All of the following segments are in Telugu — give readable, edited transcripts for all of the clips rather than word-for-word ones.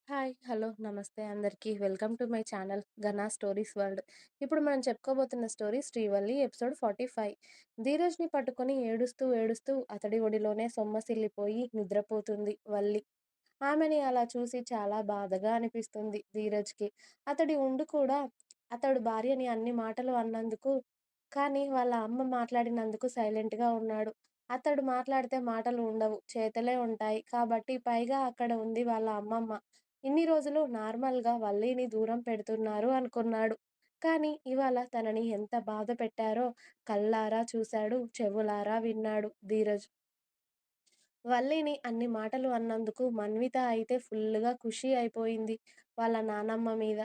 హాయ్! హలో! నమస్తే అందరికీ. Welcome to my channel 'Ghana stories world'. ఇప్పుడు మనం చెప్పుకోబోతున్న స్టోరీ 'శ్రీవల్లి' ఎపిసోడ్ 45. ధీరజ్‌ని పట్టుకొని ఏడుస్తూ, ఏడుస్తూ అతడి ఒడిలోనే సొమ్మసిల్లిపోయి నిద్రపోతుంది వల్లి. ఆమెని అలా చూసి చాలా బాధగా అనిపిస్తుంది ధీరజ్‌కి. అతడి ఉండి కూడా అతడు భార్యని అన్ని మాటలు అన్నందుకు, కానీ వాళ్ళ అమ్మ మాట్లాడినందుకు సైలెంట్‌గా ఉన్నాడు. అతడు మాట్లాడితే మాటలు ఉండవు, చేతలే ఉంటాయి. కాబట్టి పైగా అక్కడ ఉంది వాళ్ళ అమ్మమ్మ. ఇన్ని రోజులు నార్మల్‌గా వల్లిని దూరం పెడుతున్నారు అనుకున్నాడు. కానీ ఇవాళ తనని ఎంత బాధ పెట్టారో కళ్ళారా చూశాడు, చెవులారా విన్నాడు ధీరజ్. వల్లిని అన్ని మాటలు అన్నందుకు మన్విత అయితే ఫుల్లుగా ఖుషి అయిపోయింది వాళ్ళ నానమ్మ మీద.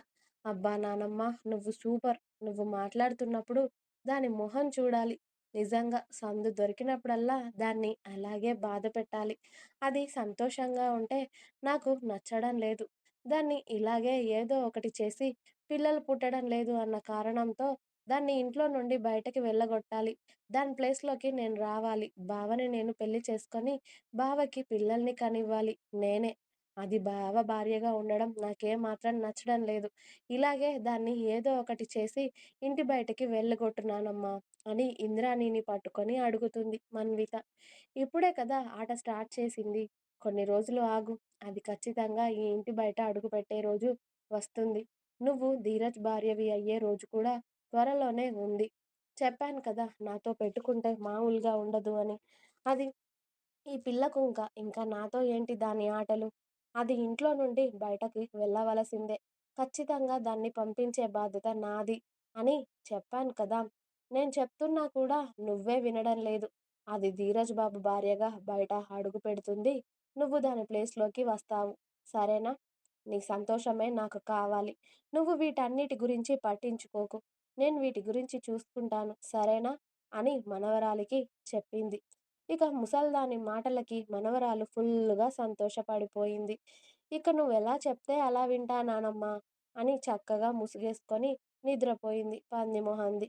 అబ్బా నానమ్మ, నువ్వు సూపర్. నువ్వు మాట్లాడుతున్నప్పుడు దాని మొహం చూడాలి. నిజంగా సందు దొరికినప్పుడల్లా దాన్ని అలాగే బాధ పెట్టాలి. అది సంతోషంగా ఉంటే నాకు నచ్చడం లేదు. దాన్ని ఇలాగే ఏదో ఒకటి చేసి పిల్లలు పుట్టడం లేదు అన్న కారణంతో దాన్ని ఇంట్లో నుండి బయటకి వెళ్ళగొట్టాలి. దాని ప్లేస్‌లోకి నేను రావాలి. బావని నేను పెళ్లి చేసుకొని బావకి పిల్లల్ని కనివ్వాలి నేనే. అది బావ భార్యగా ఉండడం నాకేమాత్రం నచ్చడం లేదు. ఇలాగే దాన్ని ఏదో ఒకటి చేసి ఇంటి బయటకి వెళ్ళగొట్టు అని ఇంద్రాణిని పట్టుకొని అడుగుతుంది మన్విత. ఇప్పుడే కదా ఆట స్టార్ట్ చేసింది. కొన్ని రోజులు ఆగు. అది ఖచ్చితంగా ఈ ఇంటి బయట అడుగుపెట్టే రోజు వస్తుంది. నువ్వు ధీరజ్ భార్యవి అయ్యే రోజు కూడా త్వరలోనే ఉంది. చెప్పాను కదా నాతో పెట్టుకుంటే మామూలుగా ఉండదు అని. అది ఈ పిల్లకు ఇంకా నాతో ఏంటి దాని ఆటలు? అది ఇంట్లో నుండి బయటకి వెళ్ళవలసిందే. ఖచ్చితంగా దాన్ని పంపించే బాధ్యత నాది అని చెప్పాను కదా! నేను చెప్తున్నా కూడా నువ్వే వినడం లేదు. అది ధీరజ్ బాబు భార్యగా బయట అడుగు పెడుతుంది. నువ్వు దాని ప్లేస్‌లోకి వస్తావు. సరేనా? నీ సంతోషమే నాకు కావాలి. నువ్వు వీటన్నిటి గురించి పట్టించుకోకు. నేను వీటి గురించి చూసుకుంటాను. సరేనా? అని మనవరాలికి చెప్పింది. ఇక ముసల్దాని మాటలకి మనవరాలు ఫుల్లుగా సంతోషపడిపోయింది. ఇక నువ్వెలా చెప్తే అలా వింటా నానమ్మా అని చక్కగా ముసుగేసుకొని నిద్రపోయింది పంది మొహంది.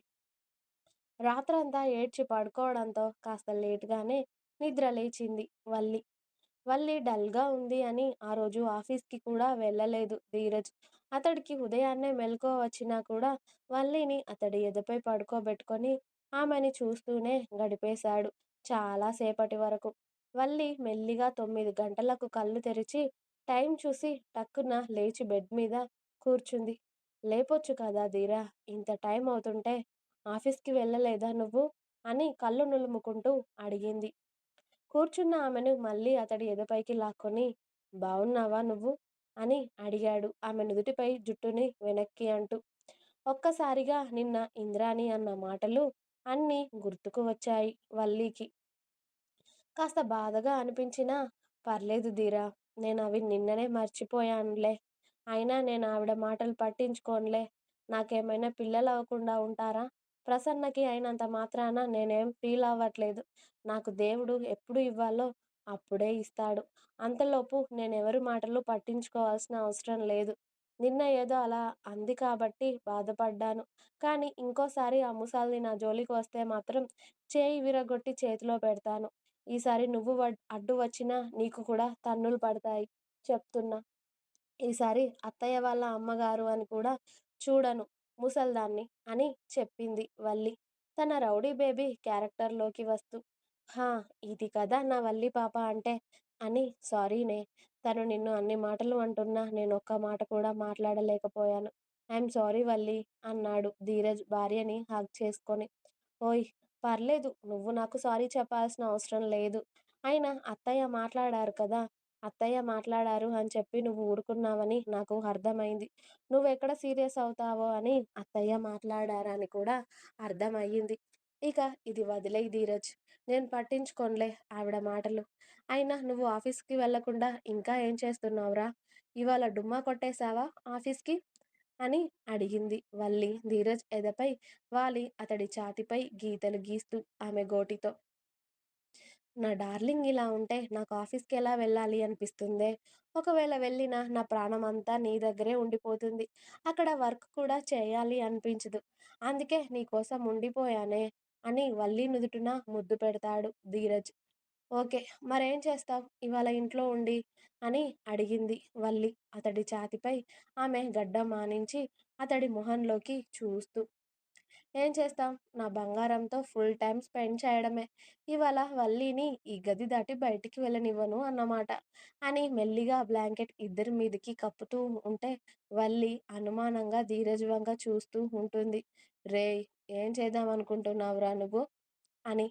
రాత్రంతా ఏడ్చి పడుకోవడంతో కాస్త లేట్‌గానే నిద్ర లేచింది వల్లి. వల్లి డల్‌గా ఉంది అని ఆ రోజు ఆఫీస్‌కి కూడా వెళ్ళలేదు ధీరజ్. అతడికి ఉదయాన్నే మెలకువ వచ్చినా కూడా వల్లిని అతడి ఎదపై పడుకోబెట్టుకొని ఆమెని చూస్తూనే గడిపేశాడు చాలా సేపటి వరకు. వల్లి మెల్లిగా 9 గంటలకు కళ్ళు తెరిచి టైం చూసి టక్కున లేచి బెడ్ మీద కూర్చుంది. లేపొచ్చు కదా ధీరా! ఇంత టైం అవుతుంటే ఆఫీస్‌కి వెళ్ళలేదా నువ్వు? అని కళ్ళు నులుముకుంటూ అడిగింది. కూర్చున్న ఆమెను మళ్ళీ అతడి ఎదపైకి లాక్కొని బావున్నావా నువ్వు? అని అడిగాడు ఆమె నుదుటిపై జుట్టుని వెనక్కి అంటూ. ఒక్కసారిగా నిన్న ఇంద్రాణి అన్న మాటలు అన్నీ గుర్తుకు వచ్చాయి వల్లికి. కాస్త బాధగా అనిపించినా పర్లేదు ధీరా, నేనవి నిన్ననే మర్చిపోయానులే. అయినా నేను ఆవిడ మాటలు పట్టించుకోనులే. నాకేమైనా పిల్లలవ్వకుండా ఉంటారా? ప్రసన్నకి అయినంత మాత్రాన నేనేం ఫీల్ అవ్వట్లేదు. నాకు దేవుడు ఎప్పుడు ఇవ్వాలో అప్పుడే ఇస్తాడు. అంతలోపు నేనెవరి మాటలు పట్టించుకోవాల్సిన అవసరం లేదు. నిన్న ఏదో అలా అంది కాబట్టి బాధపడ్డాను. కానీ ఇంకోసారి ఆ ముసల్ది నా జోలికి వస్తే మాత్రం చేయి విరగ్గొట్టి చేతిలో పెడతాను. ఈసారి నువ్వు అడ్డు వచ్చినా నీకు కూడా తన్నులు పడతాయి చెప్తున్నా. ఈసారి అత్తయ్య వాళ్ళ అమ్మగారు అని కూడా చూడను ముసల్దాన్ని అని చెప్పింది వల్లి. తన రౌడీ బేబీ క్యారెక్టర్‌లోకి వస్తూ. హా! ఇది కదా నా వల్లి పాప అంటే అని సారీనే. తను నిన్ను అన్ని మాటలు అంటున్నా నేనొక్క మాట కూడా మాట్లాడలేకపోయాను. ఐయామ్ సారీ వల్లి అన్నాడు ధీరజ్ భార్యని హగ్ చేసుకొని. ఓయ్! పర్లేదు. నువ్వు నాకు సారీ చెప్పాల్సిన అవసరం లేదు. అయినా అత్తయ్య మాట్లాడారు కదా! అత్తయ్య మాట్లాడారు అని చెప్పి నువ్వు ఊరుకున్నావని నాకు అర్థమైంది. నువ్వెక్కడ సీరియస్ అవుతావో అని అత్తయ్య మాట్లాడారని కూడా అర్థమయ్యింది. ఇక ఇది వదిలేయ్ ధీరజ్. నేను పట్టించుకోనులే ఆవిడ మాటలు. అయినా నువ్వు ఆఫీస్‌కి వెళ్ళకుండా ఇంకా ఏం చేస్తున్నావురా? ఇవాళ డుమ్మా కొట్టేశావా ఆఫీస్‌కి? అని అడిగింది వల్లి ధీరజ్ ఎదపై వాలి అతడి ఛాతీపై గీతలు గీస్తూ ఆమె గోటితో. నా డార్లింగ్ ఇలా ఉంటే నాకు ఆఫీస్‌కెలా వెళ్ళాలి అనిపిస్తుందే. ఒకవేళ వెళ్ళినా నా ప్రాణమంతా నీ దగ్గరే ఉండిపోతుంది. అక్కడ వర్క్ కూడా చేయాలి అనిపించదు. అందుకే నీ కోసం ఉండిపోయానే అని వల్లి నుదుటిన ముద్దు పెడతాడు ధీరజ్. ఓకే. మరేం చేస్తావు ఇవాళ ఇంట్లో ఉండి? అని అడిగింది వల్లి అతడి ఛాతీపై ఆమె గడ్డం ఆనించి అతడి మొహంలోకి చూస్తూ. ఏం చేస్తాం? నా బంగారంతో ఫుల్ టైమ్ స్పెండ్ చేయడమే. ఇవాళ వల్లిని ఈ గది దాటి బయటికి వెళ్ళనివ్వను అన్నమాట. అని మెల్లిగా బ్లాంకెట్ ఇద్దరి మీదకి కప్పుతూ ఉంటే వల్లి అనుమానంగా ధీరజ్ వంక చూస్తూ ఉంటుంది. రేయ్! ఏం చేద్దామనుకుంటున్నావురా నువ్వు? అని.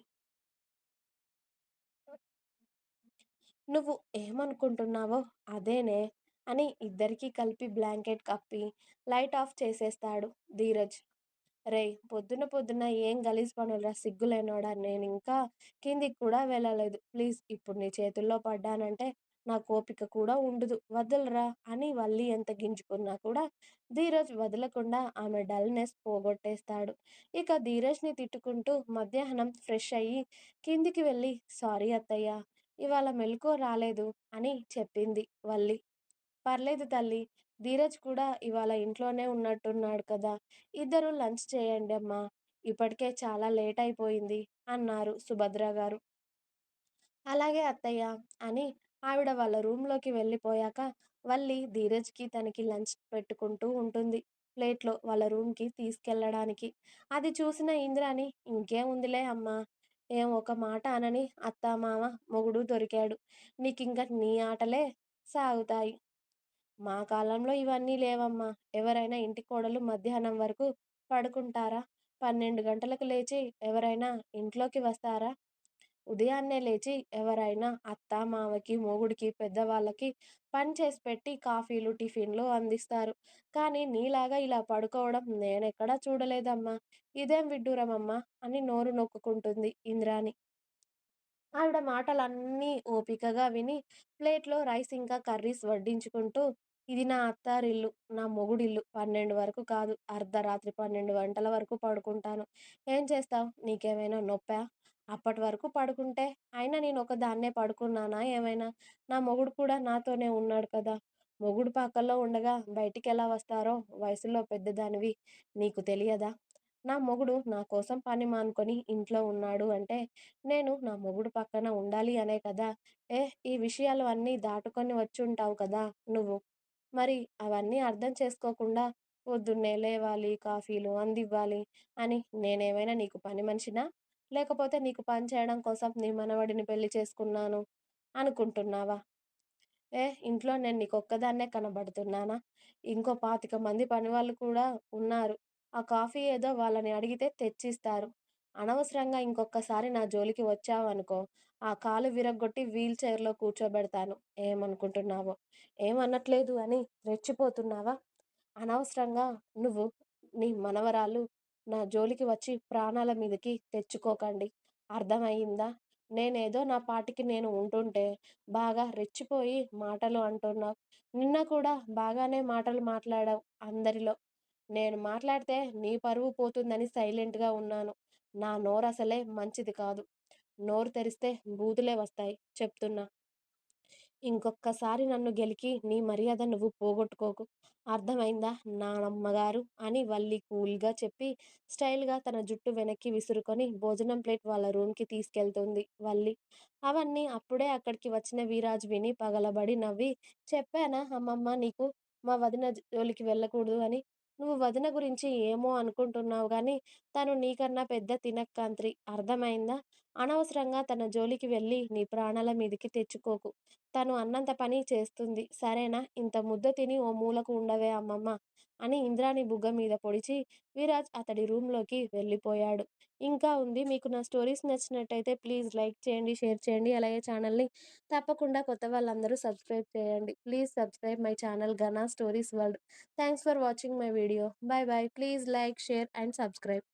నువ్వు ఏమనుకుంటున్నావో అదేనే అని ఇద్దరికీ కలిపి బ్లాంకెట్ కప్పి లైట్ ఆఫ్ చేసేస్తాడు ధీరజ్. రేయ్! పొద్దున పొద్దున ఏం గలీజ్ పనులురా సిగ్గులేనోడా! నేనింకా కిందికి కూడా వెళ్ళలేదు. ప్లీజ్ ఇప్పుడు నీ చేతుల్లో పడ్డానంటే నాకు ఓపిక కూడా ఉండదు. వదులురా అని వల్లి ఎంత గింజుకున్నా కూడా ధీరజ్ వదలకుండా ఆమె డల్‌నెస్ పోగొట్టేస్తాడు. ఇక ధీరజ్‌ని తిట్టుకుంటూ మధ్యాహ్నం ఫ్రెష్ అయ్యి కిందికి వెళ్ళి సారీ అత్తయ్య ఇవాళ మెలుకువ రాలేదు అని చెప్పింది వల్లి. పర్లేదు తల్లి. ధీరజ్ కూడా ఇవాళ ఇంట్లోనే ఉన్నట్టున్నాడు కదా! ఇద్దరూ లంచ్ చేయండమ్మా. ఇప్పటికే చాలా లేట్ అయిపోయింది అన్నారు సుభద్ర గారు. అలాగే అత్తయ్య అని ఆవిడ వాళ్ళ రూమ్‌లోకి వెళ్ళిపోయాక వల్లి ధీరజ్‌కి తనకి లంచ్ పెట్టుకుంటూ ఉంటుంది. ప్లేట్‌లో వాళ్ళ రూమ్‌కి తీసుకెళ్ళడానికి. అది చూసిన ఇంద్రాని ఇంకేముందిలే అమ్మా! ఏం ఒక మాట అనని అత్త, మామ, మొగుడు దొరికాడు. నీకింక నీ ఆటలే సాగుతాయి. మా కాలంలో ఇవన్నీ లేవమ్మా. ఎవరైనా ఇంటి కోడలు మధ్యాహ్నం వరకు పడుకుంటారా? 12 గంటలకు లేచి ఎవరైనా ఇంట్లోకి వస్తారా? ఉదయాన్నే లేచి ఎవరైనా అత్త, మామకి, మొగుడికి, పెద్దవాళ్ళకి పని చేసి పెట్టి కాఫీలు, టిఫిన్‌లు అందిస్తారు. కానీ నీలాగా ఇలా పడుకోవడం నేనెక్కడా చూడలేదమ్మా. ఇదేం విడ్డూరమమ్మా అని నోరు నొక్కుకుంటుంది ఇంద్రాణి. ఆవిడ మాటలన్నీ ఓపికగా విని ప్లేట్‌లో రైస్ ఇంకా కర్రీస్ వడ్డించుకుంటూ, "ఇది నా అత్తారిల్లు, నా మొగుడిల్లు. 12 వరకు కాదు, అర్ధరాత్రి 12 గంటల వరకు పడుకుంటాను. ఏం చేస్తావు? నీకేమైనా నొప్పా? అప్పటి వరకు పడుకుంటే, అయినా నేనొకదాన్నే పడుకున్నానా ఏమైనా? నా మొగుడు కూడా నాతోనే ఉన్నాడు కదా! మొగుడు పక్కలో ఉండగా బయటికెలా వస్తారో వయసులో పెద్దదానివి నీకు తెలియదా? నా మొగుడు నా కోసం పని మానుకొని ఇంట్లో ఉన్నాడు అంటే నేను నా మొగుడు పక్కన ఉండాలి అనే కదా! ఈ విషయాలు అన్నీ దాటుకొని వచ్చుంటావు కదా నువ్వు. మరి అవన్నీ అర్థం చేసుకోకుండా పొద్దున్నే లేవాలి, కాఫీలు అందివ్వాలి అని నేనేమైనా నీకు పని మనిషినా? లేకపోతే నీకు పని చేయడం కోసం నీ మనవడిని పెళ్లి చేసుకున్నాను అనుకుంటున్నావా? ఇంట్లో నేను నీకొక్కదాన్నే కనబడుతున్నానా? ఇంకో 25 మంది పనివాళ్ళు కూడా ఉన్నారు. ఆ కాఫీ ఏదో వాళ్ళని అడిగితే తెచ్చిస్తారు. అనవసరంగా ఇంకొక్కసారి నా జోలికి వచ్చావనుకో, ఆ కాలు విరగ్గొట్టి వీల్ చైర్‌లో కూర్చోబెడతాను. ఏమనుకుంటున్నావో? ఏమనట్లేదు అని రెచ్చిపోతున్నావా? అనవసరంగా నువ్వు, నీ మనవరాలు నా జోలికి వచ్చి ప్రాణాల మీదకి తెచ్చుకోకండి. అర్థమయిందా? నేనేదో నా పాటికి నేను ఉంటుంటే బాగా రెచ్చిపోయి మాటలు అంటున్నావు. నిన్న కూడా బాగానే మాటలు మాట్లాడావు అందరిలో. నేను మాట్లాడితే నీ పరువు పోతుందని సైలెంట్‌గా ఉన్నాను. నా నోరసలే మంచిది కాదు. నోరు తెరిస్తే బూతులే వస్తాయి చెప్తున్నా. ఇంకొక్కసారి నన్ను గెలికి నీ మర్యాద నువ్వు పోగొట్టుకోకు. అర్థమైందా నానమ్మగారు అని వల్లి కూల్‌గా చెప్పి స్టైల్‌గా తన జుట్టు వెనక్కి విసురుకొని భోజనం ప్లేట్ వాళ్ళ రూమ్‌కి తీసుకెళ్తుంది వల్లి. అవన్నీ అప్పుడే అక్కడికి వచ్చిన వీరాజ్ విని పగలబడి నవ్వి, "చెప్పానా అమ్మమ్మ నీకు మా వదిన జోలికి వెళ్ళకూడదు అని? నువ్వు వదిన గురించి ఏమో అనుకుంటున్నావు గానీ తను నీకన్నా పెద్ద తినక్కాంత్రి. అర్థమైందా? అనవసరంగా తన జోలికి వెళ్ళి నీ ప్రాణాల మీదికి తెచ్చుకోకు. తను అన్నంత పని చేస్తుంది. సరేనా? ఇంత ముద్ద తిని ఓ మూలకు ఉండవే అమ్మమ్మ" అని ఇంద్రాణి బుగ్గ మీద పొడిచి విరాజ్ అతడి రూమ్‌లోకి వెళ్ళిపోయాడు. ఇంకా ఉంది. మీకు నా స్టోరీస్ నచ్చినట్టయితే ప్లీజ్ లైక్ చేయండి, షేర్ చేయండి. అలాగే ఛానల్‌ని తప్పకుండా కొత్త వాళ్ళందరూ సబ్స్క్రైబ్ చేయండి. Please subscribe my channel 'Ghana stories world'. Thanks for watching my video. By by. Please like, share and subscribe.